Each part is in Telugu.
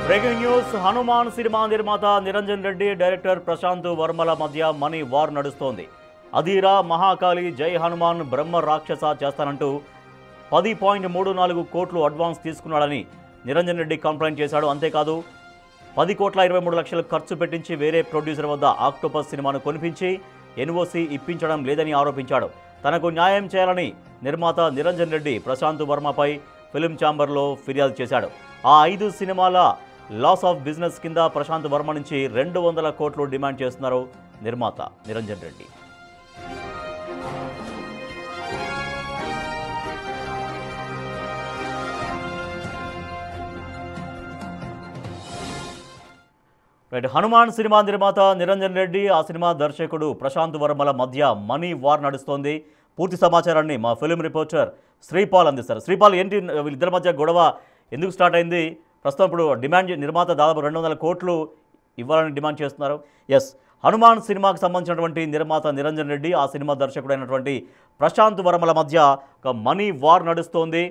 Breaking news. హనుమాన్ సినిమా నిర్మాత నిరంజన్ రెడ్డి, డైరెక్టర్ ప్రశాంత్ వర్మల మధ్య మనీ వార్ నడుస్తోంది. అధీరా, మహాకాళి, జై హనుమాన్, బ్రహ్మ రాక్షస చేస్తానంటూ 10.34 కోట్లు అడ్వాన్స్ తీసుకున్నాడని నిరంజన్ రెడ్డి కంప్లైంట్ చేశాడు. అంతేకాదు 10,23,00,000 ఖర్చు పెట్టించి వేరే ప్రొడ్యూసర్ వద్ద ఆక్టోపస్ సినిమాను కొనిపించి ఎన్ఓసి ఇప్పించడం లేదని ఆరోపించాడు. తనకు న్యాయం చేయాలని నిర్మాత నిరంజన్ రెడ్డి ప్రశాంత్ వర్మపై ఫిల్మ్ ఛాంబర్లో ఫిర్యాదు చేశాడు. ఆ 5 సినిమాల లాస్ ఆఫ్ బిజినెస్ కింద ప్రశాంత్ వర్మ నుంచి 200 కోట్లు డిమాండ్ చేస్తున్నారు నిర్మాత నిరంజన్ రెడ్డి. హనుమాన్ సినిమా నిర్మాత నిరంజన్ రెడ్డి, ఆ సినిమా దర్శకుడు ప్రశాంత్ వర్మల మధ్య మనీ వార్ నడుస్తోంది. పూర్తి సమాచారాన్ని మా ఫిల్మ్ రిపోర్టర్ శ్రీపాల్ అందిస్తారు. శ్రీపాల్, ఏంటి వీళ్ళిద్దరి మధ్య గొడవ ఎందుకు స్టార్ట్ అయింది? ప్రస్తుతం ఇప్పుడు డిమాండ్ నిర్మాత దాదాపు 200 కోట్లు ఇవ్వాలని డిమాండ్ చేస్తున్నారు. ఎస్, హనుమాన్ సినిమాకు సంబంధించినటువంటి నిర్మాత నిరంజన్ రెడ్డి, ఆ సినిమా దర్శకుడైనటువంటి ప్రశాంత్ వర్మల మధ్య ఒక మనీ వార్ నడుస్తోంది.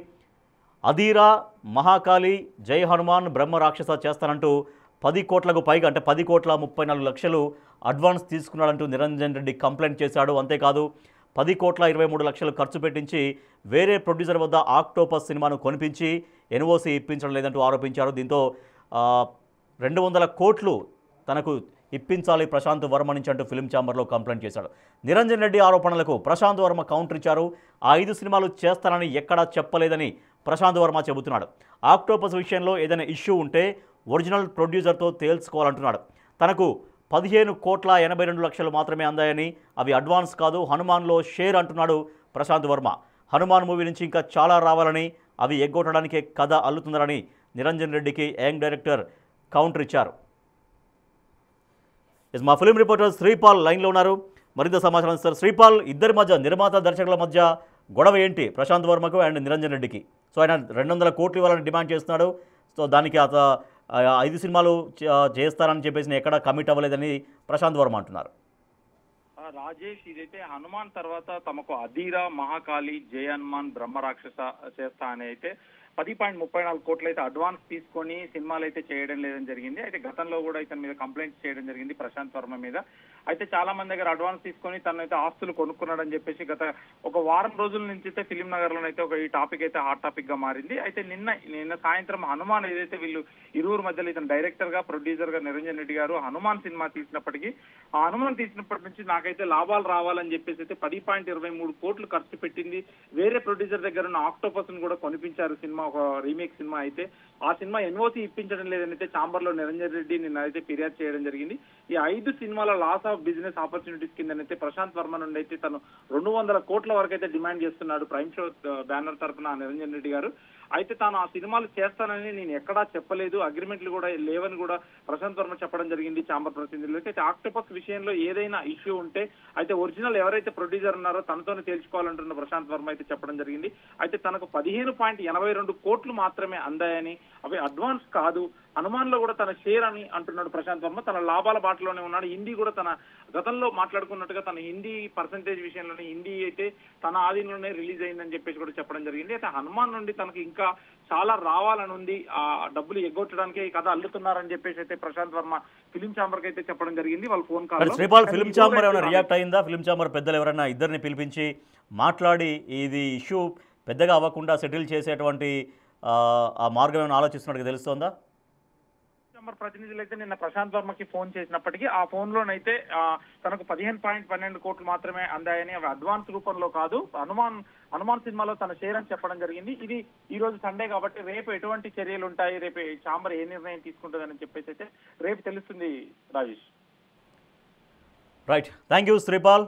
అధీరా, మహాకాళి, జై హనుమాన్, బ్రహ్మ రాక్షస చేస్తానంటూ 10 కోట్లకు పైగా, అంటే 10,34,00,000 అడ్వాన్స్ తీసుకున్నాడంటూ నిరంజన్ రెడ్డి కంప్లైంట్ చేశాడు. అంతేకాదు 10,23,00,000 ఖర్చు పెట్టించి వేరే ప్రొడ్యూసర్ వద్ద ఆక్టోపస్ సినిమాను కొనిపించి ఎన్ఓసి ఇప్పించడం లేదంటూ ఆరోపించారు. దీంతో 200 కోట్లు తనకు ఇప్పించాలి ప్రశాంత్ వర్మ నుంచి అంటూ ఫిల్మ్ ఛాంబర్లో కంప్లైంట్ చేశాడు. నిరంజన్ రెడ్డి ఆరోపణలకు ప్రశాంత్ వర్మ కౌంటర్ ఇచ్చారు. ఆ 5 సినిమాలు చేస్తానని ఎక్కడా చెప్పలేదని ప్రశాంత్ వర్మ చెబుతున్నాడు. ఆక్టోపస్ విషయంలో ఏదైనా ఇష్యూ ఉంటే ఒరిజినల్ ప్రొడ్యూసర్తో తేల్చుకోవాలంటున్నాడు. తనకు 15,82,00,000 మాత్రమే అందాయని, అవి అడ్వాన్స్ కాదు, హనుమాన్లో షేర్ అంటున్నాడు ప్రశాంత్ వర్మ. హనుమాన్ మూవీ నుంచి ఇంకా చాలా రావాలని, అవి ఎగ్గొట్టడానికే కథ అల్లుతుందని నిరంజన్ రెడ్డికి యంగ్ డైరెక్టర్ కౌంటర్ ఇచ్చారు. మా ఫిల్మ్ రిపోర్టర్ శ్రీపాల్ లైన్లో ఉన్నారు, మరింత సమాచారం సార్. శ్రీపాల్, ఇద్దరి మధ్య, నిర్మాత దర్శకుల మధ్య గొడవ ఏంటి? ప్రశాంత్ వర్మకు అండ్ నిరంజన్ రెడ్డికి. సో ఆయన 200 కోట్లు ఇవ్వాలని డిమాండ్ చేస్తున్నాడు. సో దానికి 5 సినిమాలు చేస్తారని చెప్పేసి ఎక్కడా కమిట్ అవ్వలేదని ప్రశాంత్ వర్మ అంటున్నారు. రాజేష్, ఇదైతే హనుమాన్ తర్వాత తమకు అధీరా, మహాకాళి, జై హనుమాన్, బ్రహ్మ రాక్షస చేస్తా అని అయితే 10.34 కోట్లు అయితే అడ్వాన్స్ తీసుకొని సినిమాలు అయితే చేయడం లేదని జరిగింది. అయితే గతంలో కూడా ఇతని మీద కంప్లైంట్స్ చేయడం జరిగింది ప్రశాంత్ వర్మ మీద. అయితే చాలా మంది దగ్గర అడ్వాన్స్ తీసుకొని తనైతే ఆస్తులు కొనుక్కున్నాడని చెప్పేసి గత ఒక వారం రోజుల నుంచి అయితే ఫిలిం నగర్ లోనైతే ఈ టాపిక్ అయితే హాట్ టాపిక్ గా మారింది. అయితే నిన్న సాయంత్రం హనుమాన్ ఏదైతే వీళ్ళు ఇరువురు మధ్యలో ఇతను డైరెక్టర్ గా, ప్రొడ్యూసర్ గా నిరంజన్ రెడ్డి గారు హనుమాన్ సినిమా తీసినప్పటికీ, ఆ హనుమాన్ తీసినప్పటి నుంచి నాకైతే లాభాలు రావాలని చెప్పేసి అయితే 10.23 కోట్లు ఖర్చు పెట్టింది. వేరే ప్రొడ్యూసర్ దగ్గర ఉన్న ఆక్టోపస్ ను కూడా కొనిపించారు. సినిమా ఒక రీమేక్ సినిమా అయితే ఆ సినిమా ఎన్ఓసి ఇప్పించడం లేదని అయితే ఛాంబర్ లో నిరంజన్ రెడ్డి నిన్న అయితే ఫిర్యాదు చేయడం జరిగింది. ఈ 5 సినిమాల లాస్ ఆఫ్ బిజినెస్ ఆపర్చునిటీస్ కిందనైతే ప్రశాంత్ వర్మ నుండి అయితే తను 200 కోట్ల వరకు అయితే డిమాండ్ చేస్తున్నాడు ప్రైమ్ షో బ్యానర్ తరఫున నిరంజన్ రెడ్డి గారు. అయితే తాను ఆ సినిమాలు చేస్తానని నేను ఎక్కడా చెప్పలేదు, అగ్రిమెంట్లు కూడా లేవని కూడా ప్రశాంత్ వర్మ చెప్పడం జరిగింది ఛాంబర్ ప్రతినిధులకి. అయితే ఆక్టోపస్ విషయంలో ఏదైనా ఇష్యూ ఉంటే అయితే ఒరిజినల్ ఎవరైతే ప్రొడ్యూసర్ ఉన్నారో తనతోనే తేల్చుకోవాలంటున్న ప్రశాంత్ వర్మ అయితే చెప్పడం జరిగింది. అయితే తనకు 15.82 కోట్లు మాత్రమే అందాయని, అవి అడ్వాన్స్ కాదు, హనుమాన్ లో కూడా తన షేర్ అని అంటున్నాడు ప్రశాంత్ వర్మ. తన లాభాల బాటలోనే ఉన్నాడు. హిందీ కూడా తన గతంలో మాట్లాడుకున్నట్టుగా తన హిందీ పర్సంటేజ్ విషయంలోనే హిందీ అయితే తన ఆధీనంలోనే రిలీజ్ అయిందని చెప్పేసి కూడా చెప్పడం జరిగింది. అయితే హనుమాన్ నుండి తనకు ఇంకా చాలా రావాలని ఉంది, ఆ డబ్బులు ఎగ్గొట్టడానికి ఈ కథ అల్లుతున్నారని చెప్పేసి అయితే ప్రశాంత్ వర్మ ఫిలిం ఛాంబర్ కి అయితే చెప్పడం జరిగింది వాళ్ళ phone call. Sripal, film chamber ఏమైనా రియాక్ట్ అయిందా? ఫిలిం ఛాంబర్ పెద్దలు ఎవరైనా ఇద్దరిని పిలిపించి మాట్లాడి ఇది ఇష్యూ పెద్దగా అవ్వకుండా సెటిల్ చేసేటువంటి ఆ మార్గం ఏమైనా ఆలోచిస్తున్నట్టుగా తెలుస్తోందా? ప్రతినిధులు అయితే నిన్న ప్రశాంత్ వర్మకి ఫోన్ చేసినప్పటికీ ఆ ఫోన్ లోనైతే తనకు 15.12 కోట్లు మాత్రమే అందాయని, అవి అడ్వాన్స్ రూపంలో కాదు, హనుమాన్ సినిమాలో తన షేర్ అని చెప్పడం జరిగింది. ఇది ఈ రోజు సండే కాబట్టి రేపు ఎటువంటి చర్యలు ఉంటాయి, రేపు ఛాంబర్ ఏ నిర్ణయం తీసుకుంటుందని చెప్పేసి అయితే రేపు తెలుస్తుంది Rajesh. Right, thank you Sripal.